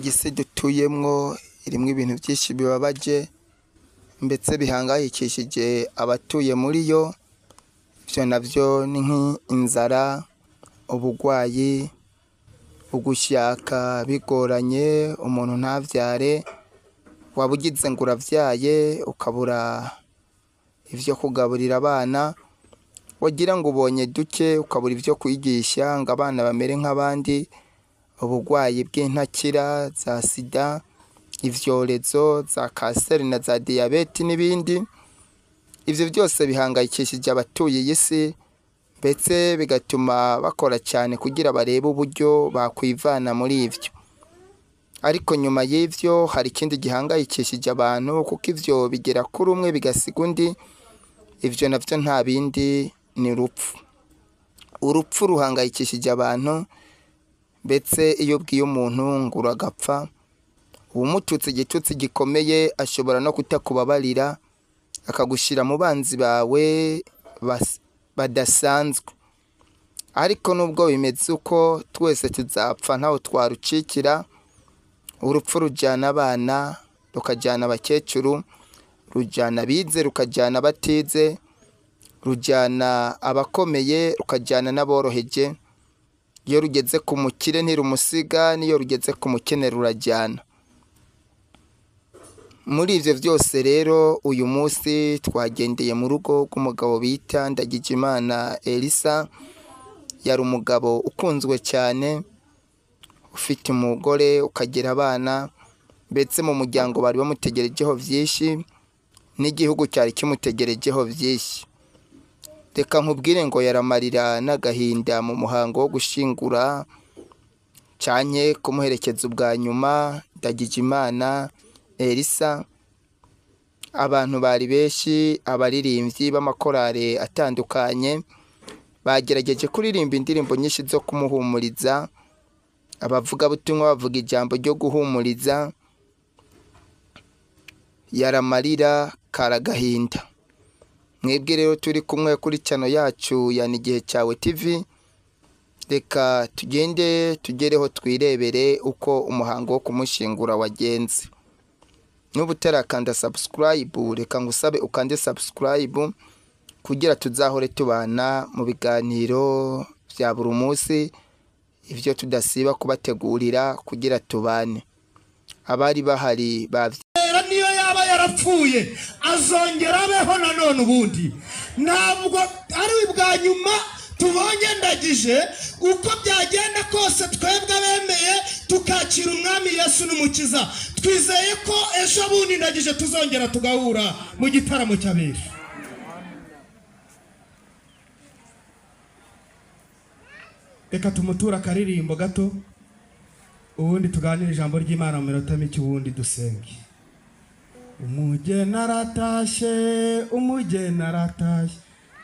iyi si dutuyemwo irimwo ibintu byinshi bibabaje ndetse bihangayikishije abatuye muri yo. Ivyo navyo ni nk'inzara, ubugwayi, ugushaka bigoranye, umuntu ntavyare, wabugize ngo uravyaye ukabura ivyo kugaburira abana, wagira ngo ubonye duke ukabura ivyo kwigisha ngo abana bamere nk'abandi, ubugwayi bw'intakira, za sida, ivyorezo, za kanseri na za diyabete n'ibindi. Ivyo byose bihangayikishije abatuye iyi si, ndetse bigatuma bakora cyane kugira barebe uburyo bakwivana muri ivyo. Ariko nyuma y'ivyo hari ikindi gihangayikishije abantu, kuko ivyo bigera kuri umwe bigasiga undi. Ivyo navyo nta bindi ni urupfu. Urupfu ruhangayikishije abantu, ndetse iyo ubwiye umuntu ngo uragapfa, uwumututse igitutsi gikomeye ashobora no kutakubabarira, akagushira mu banzi bawe badasanzwe. Ariko nubwo bimeze uko, twese tuzapfa ntaho twarucikira. Urupfu rujana abana, rukajana abakecuru, rujana abize, rukajana abatize, rujana abakomeye, rukajana n'aboroheje. Iyo rugeze ku mukire ntirumusiga, n'iyo rugeze ku mukene rurajana. Muri ivyo byose rero uyu munsi twagendeye mu rugo rw'umugabo bita Ndagijimana Elisa. Yari umugabo ukunzwe cyane, ufite umugore ukagira abana, ndetse mu muryango bari bamutegerejeho vyinshi, n'igihugu cyari kimutegerejeho vyinshi. Reka nkubwire ngo yaramarira n'agahinda mu muhango wo gushingura canke kumuherekeza ubwa nyuma Ndagijimana Elisa. Abantu bari benshi, abaririmbyi b'amakorale atandukanye bagerageje kuririmba indirimbo nyinshi zo kumuhumuriza. Abavuga butumwa bavuga ijambo ryo guhumuriza. Yaramarira karagahinda. Mwebwe rero turi kumwe kuri channel yacu ya Nigihe Cyawe TV, reka tugende tugereho twirebere uko umuhango wo kumushingura wagenze. Nubu utarakanda subscribe, reka ngusabe ukande subscribe kugira tuzahore tubana mu biganiro bya buri munsi, ivyo tudasiba kubategurira kugira tubane. Abari bahari niyo yaba yarapfuye azongera abeho nanone ubundi. Ntabwo ari bwa nyuma tubonye Ndagije. Uko byagenda kose twebwe bemeye tukakira umwami Yesu n'umukiza, twizeye ko ejo bundi Ndagije tuzongera tugahura mu gitaramo cy'abera. Reka tumutura akaririmbo gato, ubundi tuganire ijambo ry'Imana mu minota mike, ubundi dusenge. Umugeni aratashe, umugeni aratashe,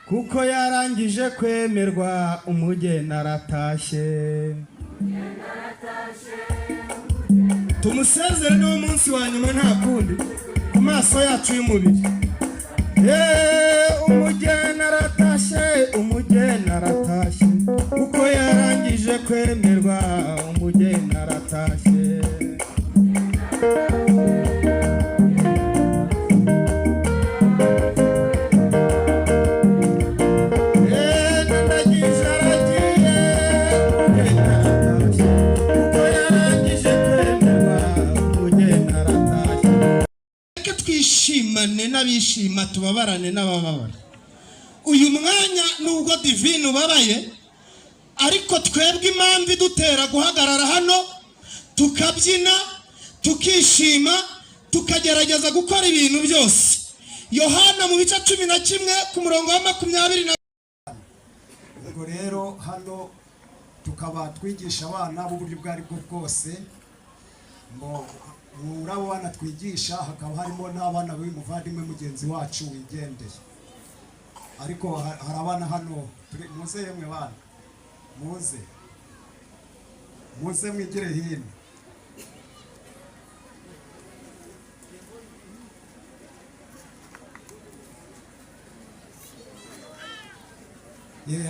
kuko yarangije kwemerwa. Umugeni aratashe, tumusezere niwo munsi wa nyuma nta kundi ku maso yacu y'umubiri. Umugeni aratashe, umugeni aratashe, kuko yarangije kwemerwa. Umugeni aratashe. Twishimane n'abishima, tubabarane n'abababara. Uyu mwanya nubwo divine ubabaye, ariko twebwe impamvu idutera guhagarara hano tukabyina, tukishima, tukagerageza gukora ibintu byose. Yohana mu bice 11 ku murongo wa 20. Ubwo rero hano tukaba twigisha abana b'uburyo bwari bwo bwose. Ngo muri abo bana twigisha hakaba harimo n'abana b'umuvandimwe mugenzi wacu wigendeye. Ariko hari abana hano muze yemwe bana, muze mwigire hino.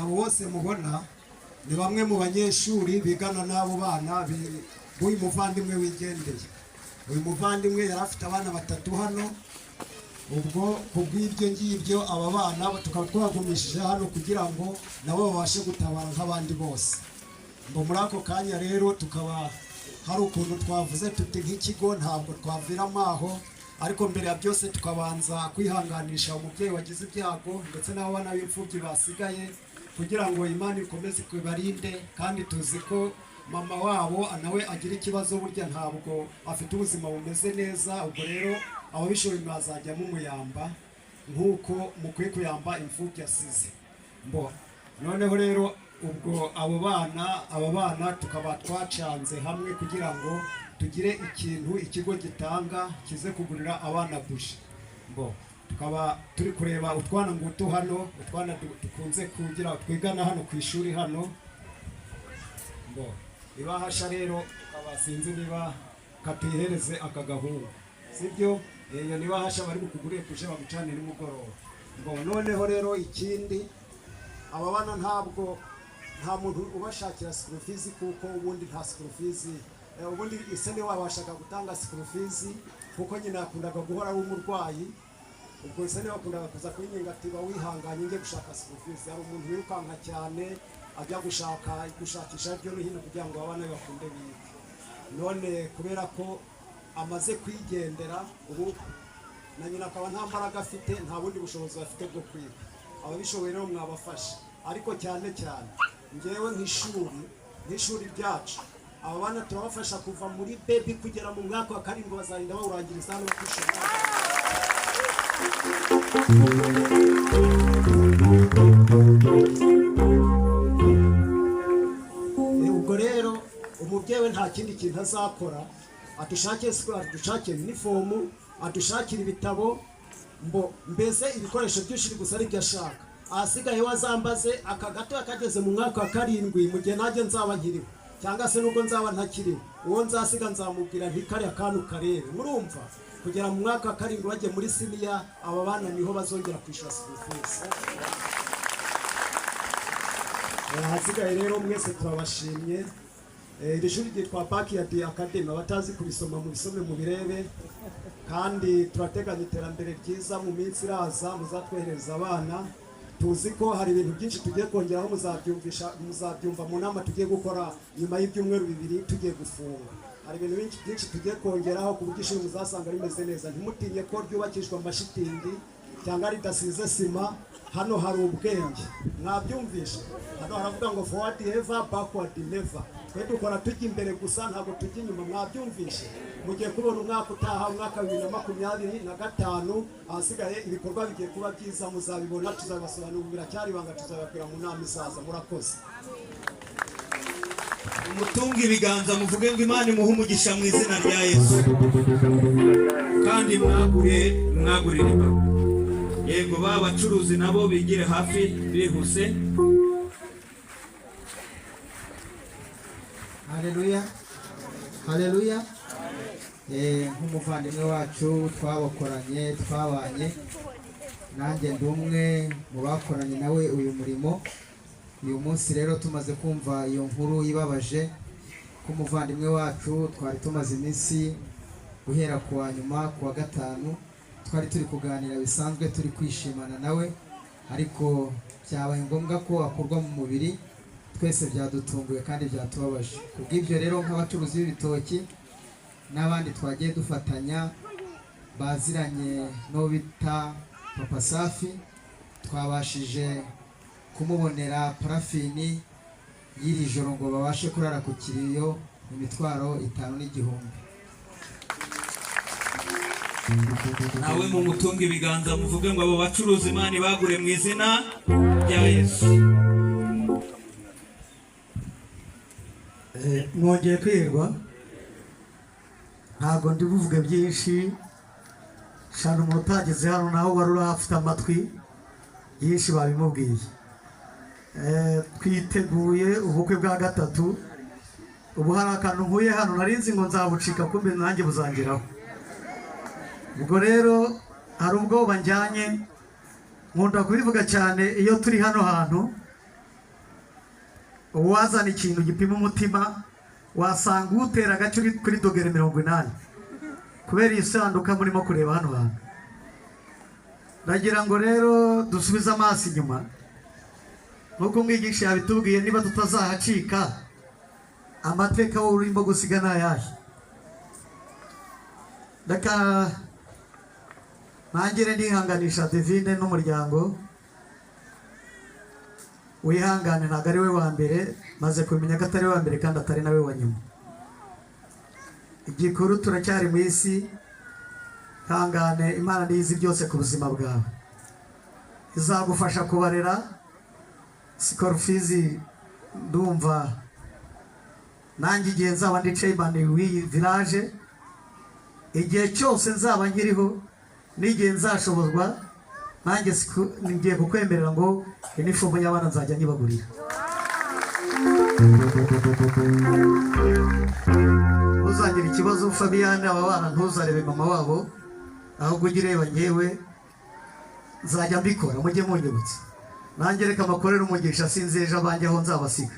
Abo bose mubona ni bamwe mu banyeshuri bigana n'abo bana uyu muvandimwe wigendeye. Uyu muvandimwe yari afite abana 3 hano, ubwo kubw'ibyo ngibyo aba bana tukaba twagumishije hano kugira ngo nabo babashe gutabara nk'abandi bose. Ngo muri ako kanya rero tukaba hari ukuntu twavuze tuti nk'ikigo ntabwo twaviramo aho, ariko mbere ya byose tukabanza kwihanganisha umubyeyi wagize ibyago ndetse n'abana b'imfubyi basigaye, kugira ngo Imana ikomeze kubarinde, kandi tuzi ko mama wabo nawe agira ikibazo, burya ntabwo afite ubuzima bumeze neza. Ubwo rero ababishoboye bazajya mu muyamba nk'uko mukwiye kuyamba imfubyi asize. Noneho rero ubwo aba bana tukaba twacanze hamwe kugira ngo tugire ikintu ikigo gitanga kize kugurira abana buji. Tukaba turi kureba utwana ngutu hano, utwana dukunze kugira twigana hano ku ishuri hano. Ibahasha rero tukaba sinzi niba katuyihereze aka gahungu, sibyo? Iyo nibahasha bari bukuguriye kuje bagucanira nimugoroba. Noneho rero ikindi, aba bana nta muntu ubashakira school fees, kuko ubundi nta school fees, ubundi ise ni wabashaga gutanga school fees kuko nyina yakundaga guhora ari umurwayi. Ubwo ise ni wakundaga kuza kwinyenga ati wihanganye nge gushaka school fees. Hari umuntu wirukanka cyane ajya gushakisha byo no hino kugira ngo abana bakunde biga. None kubera ko amaze kwigendera, ubu na nyina akaba nta mbaraga afite, nta bundi bushobozi bafite bwo kwiga. Ababishoboye rero mwabafasha, ariko cyane ngewe nk'ishuri ryacu aba bana turabafasha kuva muri baby kugera mu mwaka wa 7 bazarinda bawurangiriza hano kwishora. Ubwo rero umubyeyi we nta kindi kintu azakora, adushakire school, adushakire uniform, adushakire ibitabo, mbese ibikoresho by'ishuri gusa ari byo ashaka. Ahasigaye wazambaze aka gato akageze mu mwaka wa 7 mu gihe najye nzaba nkiriho, cyangwa se nubwo nzaba ntakiriho, uwo nzasiga nzamubwira ntikari akantu karebe. Murumva, kugera mu mwaka wa 7 bajye muri senior, aba bana niho bazongera kwishura school fees. Ahasigaye rero mwese turabashimye. Iri shuri ryitwa Backyard Academy, abatazi kubisoma mu bisome mu birebe, kandi turateganya iterambere ryiza mu minsi iraza. Muzatwohereza abana, tuzi ko hari ibintu byinshi tugiye kongeraho, muzabyumva mu nama tugiye gukora nyuma y'ibyumweru 2 tugiye gufunga. Hari ibintu byinshi tugiye kongeraho ku buryo ishuri muzasanga rimeze neza. Ntimutinye ko ryubakishwa amashitingi cyangwa ridasize sima. Hano hari ubwenge, mwabyumvisha. Hano haravuga ngo forward ever, backward never. Twe dukora tujya imbere gusa, ntabwo tujya inyuma. Mwabyumvishe. Mugiye kubona umwaka utaha, umwaka 2025, ahasigaye ibikorwa bigiye kuba byiza, muzabibona. Tuzabasobanurira cyari banga, tuzababwira mu nama isaza. Murakoze. Umutunga ibiganza muvuge ngo Imana imuhe umugisha mu izina rya Yesu, kandi mwagurire. Yego, babacuruzi nabo bigire hafi bihuse. Haleluya, haleluya. Nk'umuvandimwe wacu twabakoranye, twabanye, nanjye ndi umwe mu bakoranye nawe uyu murimo. Uyu munsi rero tumaze kumva iyo nkuru ibabaje ko umuvandimwe wacu twari tumaze iminsi guhera ku wa nyuma, ku wa 5 twari turi kuganira bisanzwe, turi kwishimana nawe, ariko byabaye ngombwa ko akurwa mu mubiri. Twese byadutunguye kandi byatubabaje. Kubw'ibyo rero nk'abacuruzi b'ibitoki n'abandi twagiye dufatanya baziranye no bita Papa Safi, twabashije kumubonera parafini y'iri joro ngo babashe kurara ku kiriyo imitwaro 5 n'igihumbi. Nawe mu mutunga ibiganza muvuge ngo abo bacuruzi Imana ibagure mu izina rya Yesu. Mwongeye kwirwa, ntabwo ndi buvuge byinshi. Shana umuntu utageze hano naho wari urafite amatwi yinshi babimubwiye. Twiteguye ubukwe bwa 3. Ubu hari akantu nkuye hano narinzi ngo nzabucika, kumbe nanjye buzangeraho. Ubwo rero hari ubwoba njyanye, nkunda kubivuga cyane iyo turi hano hantu. Uwazana ikintu gipima umutima wasanga utera agace kuri dogere 80 kubera iyi sanduka murimo kureba hano hantu. Ndagira ngo rero dusubize amaso inyuma nk'uko umwigisha yabitubwiye, niba tutazahacika amateka wowe urimo gusiga n'ayahe. Reka ntangire nihanganisha Divine n'umuryango. Wihangane, ntabwo ari we wa mbere, maze kumenya ko atari we wa mbere kandi atari nawe wa nyuma. Igikuru turacyari mu isi, hangane, Imana nizi byose ku buzima bwawe, izagufasha kubarera. Sikorufizi ndumva nanjye igihe nzaba ndi chairman w'iyi village, igihe cyose nzaba nkiriho n'igihe nzashobozwa, nanjye ngiye kukwemerera ngo inifomu y'abana nzajya nyibagurira. Uzagira ikibazo Fabian, aba bana ntuzarebe mama wabo, ahubwo ugireba ngewe nzajya mbikora, mujye munyibutsa. Nanjye reka makorera umugisha, sinzi ejo abanjye aho nzabasiga.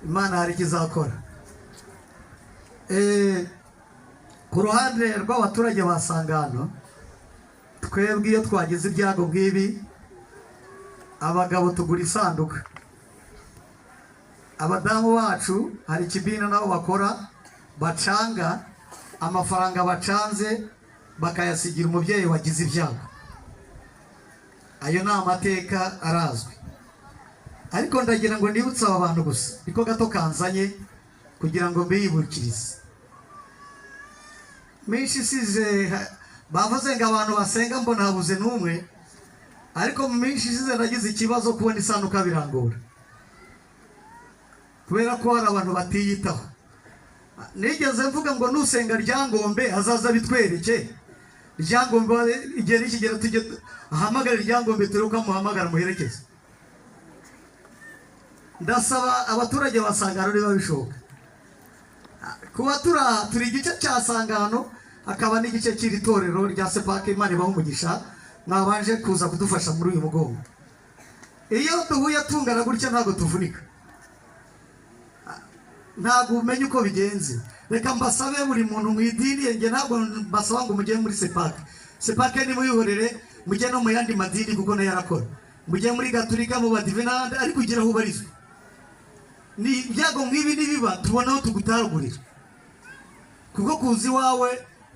Imana hari ikizakora. Ku ruhande rw'abaturage ba Sangano, twebwe iyo twagize ibyago bw'ibi, abagabo tugura isanduka, abadamu bacu hari ikibina nabo bakora, bacanga amafaranga bacanze bakayasigira umubyeyi wagize ibyago. Ayo ni amateka arazwi, ariko ndagira ngo nibutse aba bantu gusa, niko gato kanzanye kugira ngo mbiyibukirize. Menshi isize bavuze ngo abantu basenga mbona habuze n'umwe, ariko mu minsi isize nagize ikibazo kubona isanduka birangora, kubera ko hari abantu batiyitaho. Nigeze mvuga ngo nusenga Ryangombe azaza bitwereke Ryangombe, igihe nikigera tujye ahamagara Ryangombe turuka muhamagara muherekeze. Ndasaba abaturage ba Sangano niba bishoboka, kuba turi igice cya Sangano akaba n'igice cy'iri torero rya Sepake, Imana ibahe umugisha, mwabanje kuza kudufasha muri uyu mugongo. Iyo duhuye tungana gutya ntabwo tuvunika, ntabwo umenye uko bigenze. Reka mbasabe buri muntu mu idini, nge ntabwo mbasaba ngo mujye muri Sepake. Sepake ni muyihorere, mujye no mu yandi madini kuko nayo arakora. Mujye muri Gatolika, mu Badivina, ariko ugera aho ubarizwa. Ni ibyago nk'ibi nibiba tubona aho tugutaragurira, kuko kuzi wawe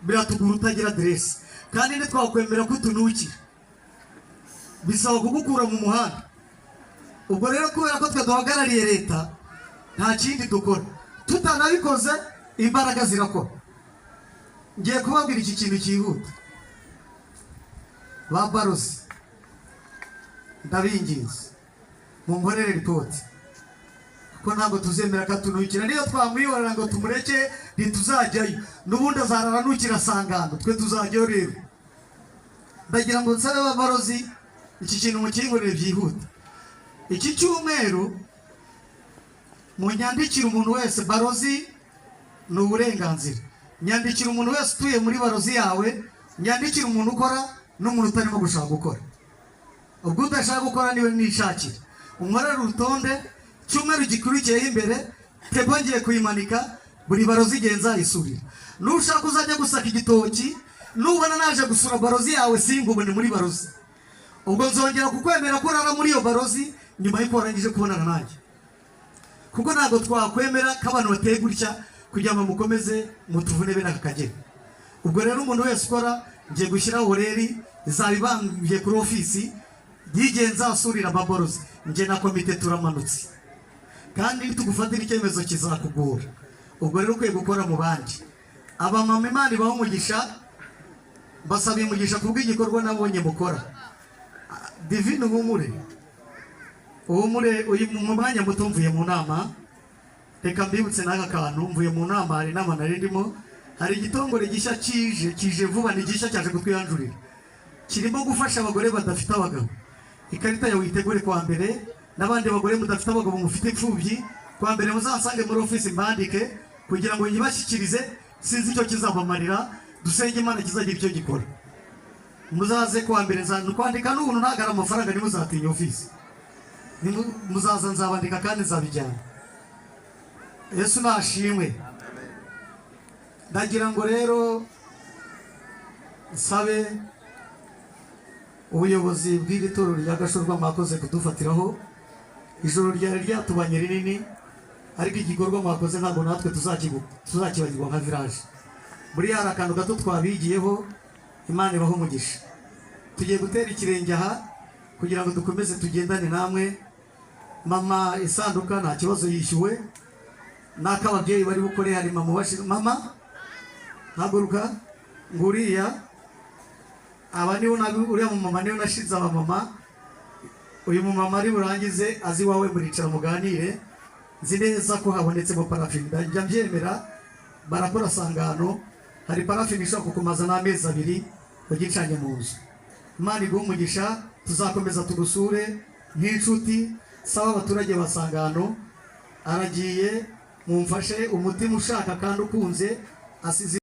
biratugura utagira aderesi, kandi ntitwakwemera ko utunukira, bisaba kugukura mu muhanda. Ubwo rero kubera ko twe duhagarariye leta, nta kindi dukora. Tutanabikoze imbaraga zirakora. Ngiye kubabwira iki kintu cyihuta. Ba barozi ndabinginze munkorere ripoti, kuko ntabwo tuzemera katunukira. Niyo twamwiyorera ngo tumureke ntituzajyayo, n'ubundi azararanukira Sangano, twe tuzajyayo. Rero ndagira ngo nsabe ba barozi iki kintu mukinkorere byihuta. Iki cyumweru munyandikira umuntu wese, barozi ni uburenganzira, nyandikira umuntu wese utuye muri barozi yawe, nyandikira umuntu ukora n'umuntu utarimo gushaka gukora. Ubwo udashaka gukora niwe nishakira, unkorere urutonde. Cyumweru gikurikiyeho imbere tebo ngiye kuyimanika, buri barozi igenza isurira. Nushaka uzajya gusaka igitoki, nubona naje gusura barozi yawe singubone muri barozi, ubwo nzongera kukwemera ko urara muri iyo barozi nyuma y'uko warangije kubonana nanjye, kuko ntabwo twakwemera ko abantu bateye gutya kugira ngo mukomeze mutuvune bene aka kageni. Ubwo rero umuntu wese ukora, ngiye gushyiraho oreri izabibambye kuri ofisi yigenza asurira ababorozi. Ngiye na komite turamanutse, kandi tugufatira icyemezo kizakugora. Ubwo rero ukwiye gukora mu bandi. Abamama Imana ibahe umugisha, basabiye umugisha kubw'igikorwa nabonye mukora. Divine uhumure uyu mu mwanya muto mvuye mu nama. Reka mbibutse n'aka kantu, mvuye mu nama, hari inama nari ndimo, hari igitongore gishya kije vuba, ni gishya cyaje kutwihanjurira, kirimo gufasha abagore badafite abagabo. Ikarita yawe witegure kwa mbere, n'abandi bagore mudafite abagabo mufite imfubyi, kwa mbere muzansange muri ofisi mbandike kugira ngo nyibashyikirize. Sinzi icyo kizabamarira, dusenge Imana kizagira icyo gikora. Muzaze kwa mbere kwandika n'ubuntu, ntabwo ari amafaranga, ntimuzatinya ofisi, muzaza nzabandika kandi nzabijyana. Yesu nashimwe. Ndagira ngo rero sabe ubuyobozi bw'iri torero rya Gashorwa mwakoze kudufatiraho. Ijoro ryari ryatubanye rinini, ariko igikorwa mwakoze ntabwo natwe tuzakibagirwa nka village. Muri hari akantu gato twabigiyeho, Imana ibaho umugisha. Tugiye gutera ikirenge aha kugira ngo dukomeze tugendane namwe. Mama isanduka nta kibazo yishyuwe, n'akababyeyi bari bukore hari mama haguruka nguriya aba niho uriya mu mama niyo nashize aba mama. Uyu mu mama ari burangize azi wawe muricara muganire. Nzi neza ko habonetse mu parafini, njya mbyemera. Barakora sangano, hari parafini ishobora kukumaza n'amezi 2 ugicanye mu nzu. Imana iguhe umugisha, tuzakomeza tugusure nk'inshuti. Saba abaturage basangano aragiye, mumfashe umutima ushaka kandi ukunze asize